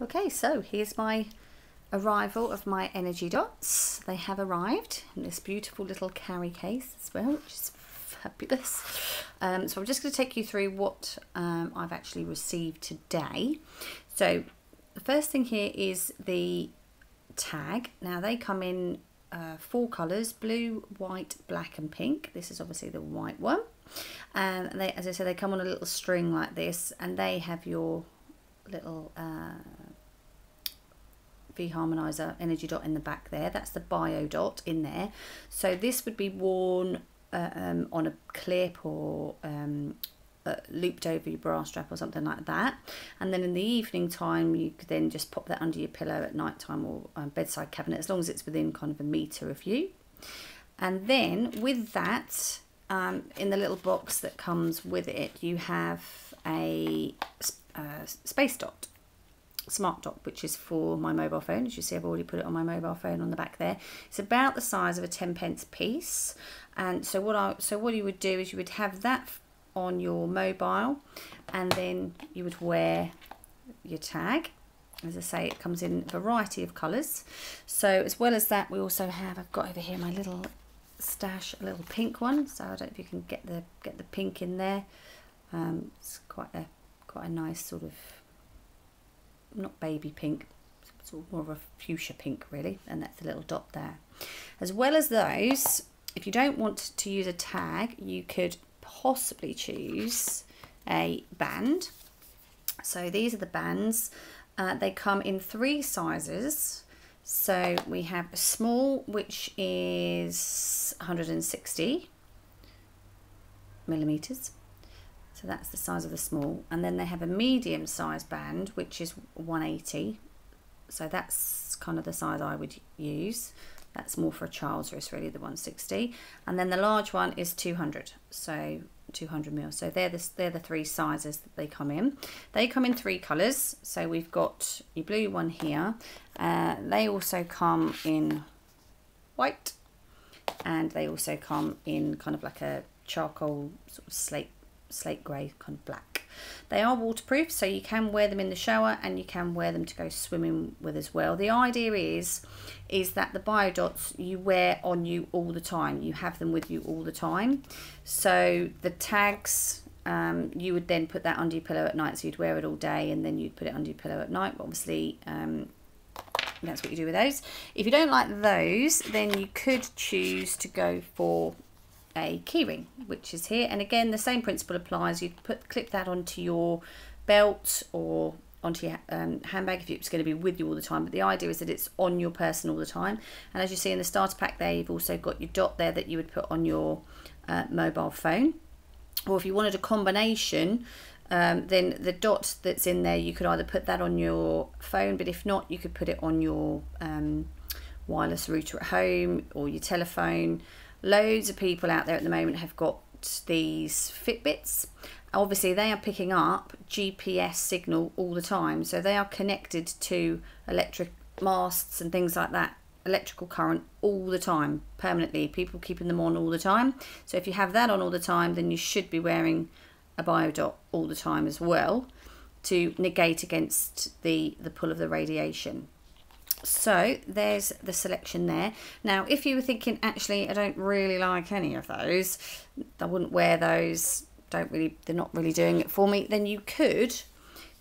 Okay, so here's my arrival of my energy dots. They have arrived in this beautiful little carry case as well, which is fabulous. So I'm just going to take you through what I've actually received today. So the first thing here is the tag. Now they come in 4 colours: blue, white, black and pink. This is obviously the white one, and they, as I said, they come on a little string like this, and they have your little Phi Harmonizer energy dot in the back there. That's the bio dot in there. So this would be worn on a clip or looped over your bra strap or something like that, and then in the evening time you could then just pop that under your pillow at night time or bedside cabinet, as long as it's within kind of a metre of you. And then with that, in the little box that comes with it, you have a space dot, smart dot, which is for my mobile phone. As you see, I've already put it on my mobile phone on the back there. It's about the size of a 10p piece, and so what you would do is you would have that on your mobile, and then you would wear your tag. As I say, it comes in a variety of colours. So as well as that, we also have, I've got over here my little stash, a little pink one. So I don't know if you can get the pink in there. It's quite a nice sort of, not baby pink, sort of more of a fuchsia pink really, and that's the little dot there. As well as those, if you don't want to use a tag, you could possibly choose a band. So these are the bands. They come in 3 sizes. So we have a small, which is 160 millimeters. So that's the size of the small. And then they have a medium size band, which is 180. So that's kind of the size I would use. That's more for a child's wrist really, the 160. And then the large one is 200. So 200 mil. So they're the 3 sizes that they come in. They come in 3 colours. So we've got your blue one here. They also come in white, and they also come in kind of like a charcoal sort of slate grey, kind of black. They are waterproof, so you can wear them in the shower and you can wear them to go swimming with as well. The idea is that the bio dots you wear on you all the time. You have them with you all the time. So the tags, you would then put that under your pillow at night, so you'd wear it all day and then you'd put it under your pillow at night. But obviously, that's what you do with those. If you don't like those, then you could choose to go for a keyring, which is here, and again the same principle applies. You clip that onto your belt or onto your handbag if it's going to be with you all the time, but the idea is that it's on your person all the time. And as you see in the starter pack there, you've also got your dot there that you would put on your mobile phone, or if you wanted a combination, then the dot that's in there, you could either put that on your phone, but if not, you could put it on your wireless router at home or your telephone. Loads of people out there at the moment have got these Fitbits. Obviously they are picking up GPS signal all the time, so they are connected to electric masts and things like that, electrical current all the time, permanently. People keeping them on all the time. So if you have that on all the time, then you should be wearing a bio dot all the time as well, to negate against the pull of the radiation. So there's the selection there. Now if you were thinking, actually I don't really like any of those, I wouldn't wear those, they're not really doing it for me, then you could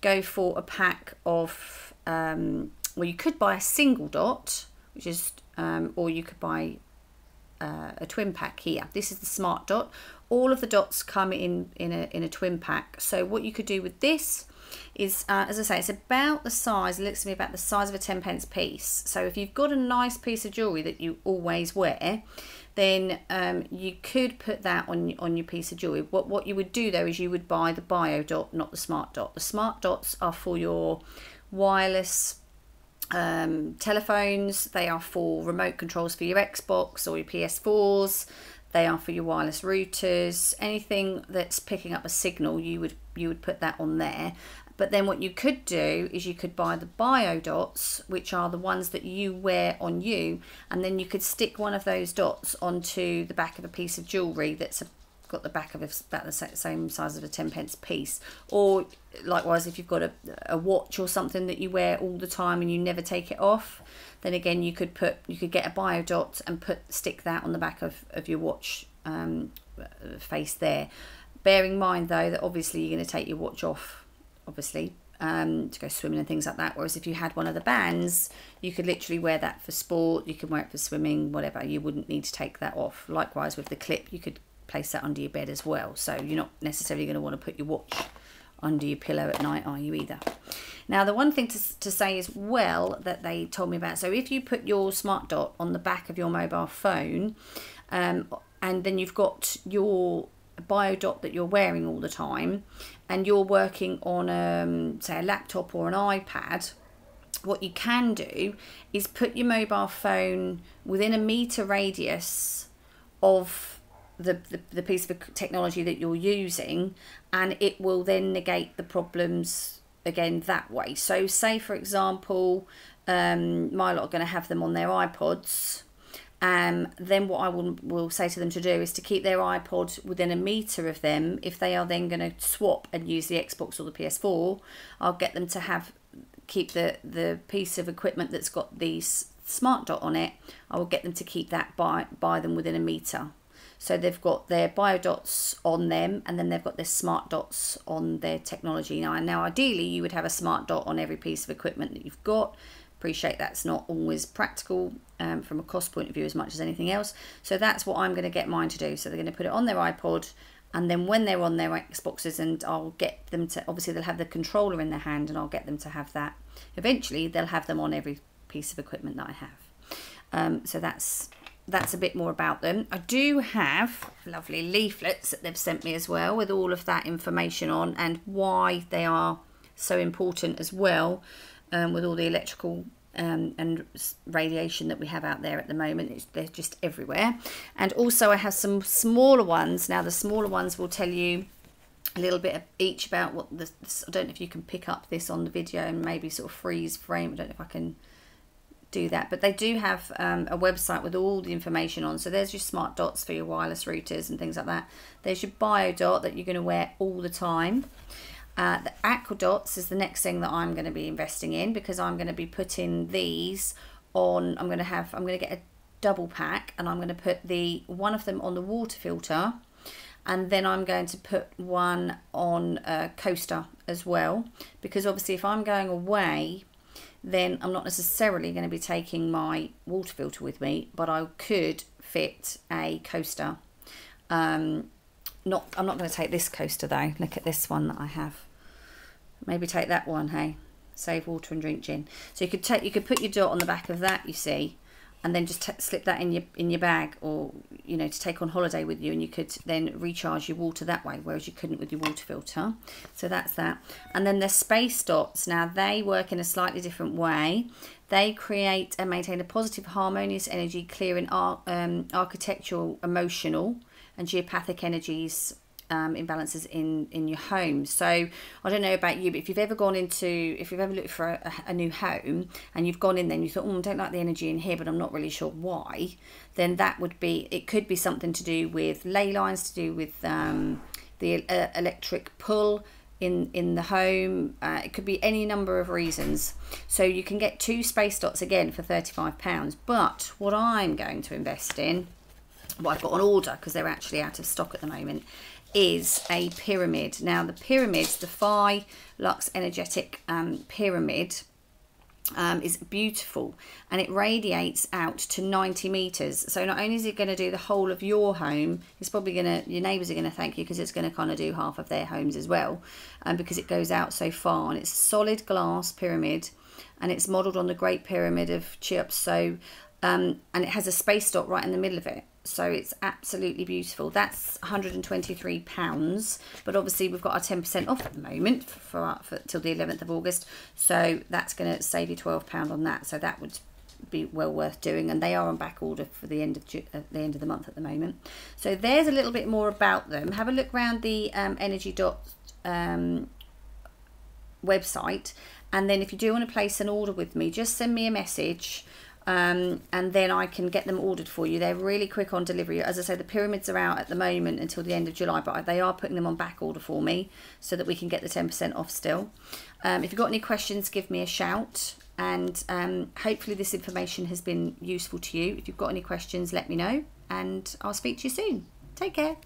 go for a pack of well, you could buy a single dot, which is or you could buy a twin pack here. This is the smart dot. All of the dots come in a twin pack. So what you could do with this is, as I say, it's about the size, it looks to me about the size of a 10p piece. So if you've got a nice piece of jewellery that you always wear, then you could put that on your piece of jewellery. What you would do though is you would buy the bio dot, not the smart dot. The smart dots are for your wireless telephones. They are for remote controls for your Xbox or your PS4s. They are for your wireless routers. Anything that's picking up a signal, you would put that on there. But then what you could do is you could buy the bio dots, which are the ones that you wear on you, and then you could stick one of those dots onto the back of a piece of jewellery that's got the back of about the same size of a 10p piece. Or likewise, if you've got a watch or something that you wear all the time and you never take it off, then again you could get a biodot and stick that on the back of your watch face there. Bearing in mind though that obviously you're going to take your watch off, obviously, to go swimming and things like that. Whereas if you had one of the bands, you could literally wear that for sport, you can wear it for swimming, whatever. You wouldn't need to take that off. Likewise with the clip, you could place that under your bed as well. So you're not necessarily going to want to put your watch under your pillow at night, are you either? Now the one thing to say as well that they told me about, so if you put your smart dot on the back of your mobile phone, and then you've got your biodot that you're wearing all the time, and you're working on say a laptop or an iPad, what you can do is put your mobile phone within a meter radius of the piece of technology that you're using, and it will then negate the problems again that way. So say for example, my lot are going to have them on their iPods. Then what I will say to them to do is to keep their iPod within a meter of them. If they are then going to swap and use the Xbox or the PS4, I'll get them to keep the piece of equipment that's got the smart dot on it. I will get them to keep that by them within a meter. So they've got their biodots on them, and then they've got their smart dots on their technology. Now ideally you would have a smart dot on every piece of equipment that you've got. Appreciate that's not always practical from a cost point of view as much as anything else. So that's what I'm going to get mine to do. So they're going to put it on their iPod, and then when they're on their Xboxes, and I'll get them to, obviously they'll have the controller in their hand, and I'll get them to have that. Eventually they'll have them on every piece of equipment that I have. So that's a bit more about them. I do have lovely leaflets that they've sent me as well with all of that information on, and why they are so important as well, with all the electrical and radiation that we have out there at the moment. They're just everywhere. And also I have some smaller ones. Now the smaller ones will tell you a little bit each about what I don't know if you can pick up this on the video and maybe sort of freeze frame. I don't know if I can do that, but they do have a website with all the information on. So there's your smart dots for your wireless routers and things like that. There's your biodot that you're going to wear all the time. The aquadots is the next thing that I'm going to be investing in, because I'm going to be putting these on. I'm going to get a double pack, and I'm going to put one of them on the water filter, and then I'm going to put one on a coaster as well, because obviously if I'm going away, then I'm not necessarily going to be taking my water filter with me, but I could fit a coaster. I'm not going to take this coaster though. Look at this one that I have. Maybe take that one, hey. Save water and drink gin. So you could put your dot on the back of that, you see, and then just slip that in your bag, or you know, to take on holiday with you, and you could then recharge your water that way, whereas you couldn't with your water filter. So that's that. And then the space dots. Now they work in a slightly different way. They create and maintain a positive, harmonious energy, clearing architectural, emotional, and geopathic energies, imbalances in your home. So I don't know about you, but if you've ever looked for a new home, and you've gone in there and you thought, I don't like the energy in here, but I'm not really sure why, then it could be something to do with ley lines, to do with the electric pull in the home. It could be any number of reasons. So you can get 2 space dots again for £35. But what I'm going to invest in, what I've got on order because they're actually out of stock at the moment, is a pyramid. Now the pyramids, the Phi Lux energetic pyramid, is beautiful, and it radiates out to 90 meters. So not only is it going to do the whole of your home, it's probably your neighbors are going to thank you, because it's going to kind of do half of their homes as well, because it goes out so far. And it's a solid glass pyramid, and it's modeled on the Great Pyramid of Cheops. So and it has a space dot right in the middle of it. So it's absolutely beautiful. That's £123, but obviously we've got our 10% off at the moment for till the 11th of August. So that's going to save you £12 on that. So that would be well worth doing, and they are on back order for the end of the month at the moment. So there's a little bit more about them. Have a look around the Energy Dot website, and then if you do want to place an order with me, just send me a message and then I can get them ordered for you. They're really quick on delivery. As I say, the pyramids are out at the moment until the end of July, but they are putting them on back order for me so that we can get the 10% off still. If you've got any questions, give me a shout, and hopefully this information has been useful to you. If you've got any questions, let me know, and I'll speak to you soon. Take care.